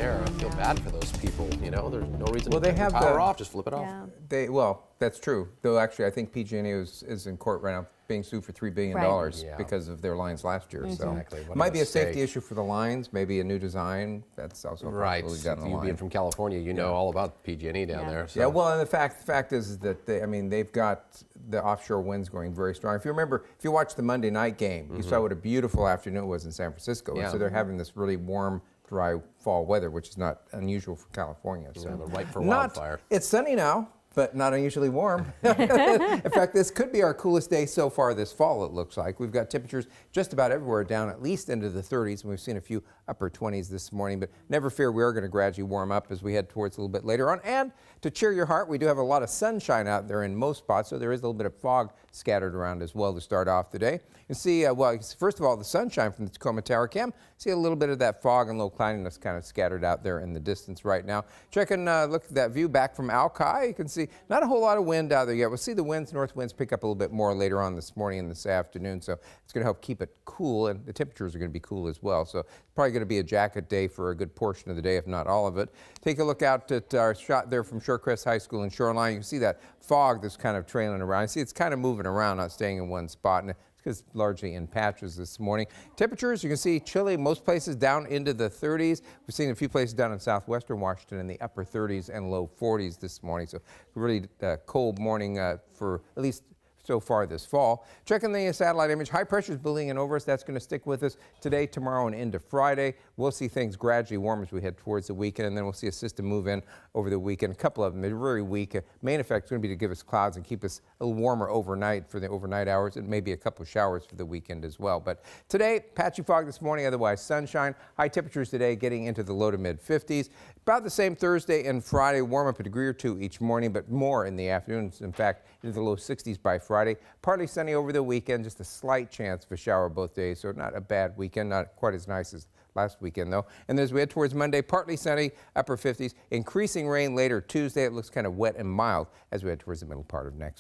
there. I feel bad for those people. You know, there's no reason Well, to they turn your have power the- off. Just flip it Yeah. off. Well, that's true. Though actually, I think PG&E is in court right now, being sued for $3 billion Right. Yeah. because of their lines last year. So Exactly. What a might be a mistake. safety issue for the lines, maybe a new design. That's also a Right. possibility down the You line. being from California, you know all about PG&E down Yeah. there. So. Yeah, well, and the fact is that they've got the offshore winds going very strong. If you remember, if you watched the Monday night game, you saw what a beautiful afternoon it was in San Francisco. Yeah. And so they're having this really warm, dry fall weather, which is not unusual for California. So Yeah, but ripe for not, wildfire. It's sunny now, but not unusually warm. In fact, this could be our coolest day so far this fall, it looks like. We've got temperatures just about everywhere down at least into the 30s, and we've seen a few upper 20s this morning. But never fear, we are going to gradually warm up as we head towards a little bit later on. And to cheer your heart, we do have a lot of sunshine out there in most spots, so there is a little bit of fog scattered around as well to start off the day. You see, well, first of all, the sunshine from the Tacoma Tower Cam. See a little bit of that fog and low cloudiness kind of scattered out there in the distance right now. Check and look at that view back from Alki. You can see not a whole lot of wind out there yet. We'll see the winds, north winds pick up a little bit more later on this morning and this afternoon, so it's going to help keep it cool, and the temperatures are going to be cool as well. So it's probably going to be a jacket day for a good portion of the day, if not all of it. Take a look out at our shot there from Shorecrest High School and Shoreline. You can see that fog that's kind of trailing around. You see it's kind of moving around, not staying in one spot. And because largely in patches this morning. Temperatures, you can see chilly, most places down into the 30s. We've seen a few places down in southwestern Washington in the upper 30s and low 40s this morning. So really cold morning for at least so far this fall. Checking the satellite image, high pressure is building in over us. That's going to stick with us today, tomorrow, and into Friday. We'll see things gradually warm as we head towards the weekend, and then we'll see a system move in over the weekend. A couple of them are very weak. Main effect is going to be to give us clouds and keep us a little warmer overnight for the overnight hours, and maybe a couple of showers for the weekend as well. But today, patchy fog this morning, otherwise sunshine. High temperatures today getting into the low to mid 50s. About the same Thursday and Friday, warm up a degree or two each morning, but more in the afternoons. In fact, into the low 60s by Friday. Partly sunny over the weekend, just a slight chance of a shower both days, so not a bad weekend, not quite as nice as last weekend though. And as we head towards Monday, partly sunny, upper 50s, increasing rain later Tuesday. It looks kind of wet and mild as we head towards the middle part of next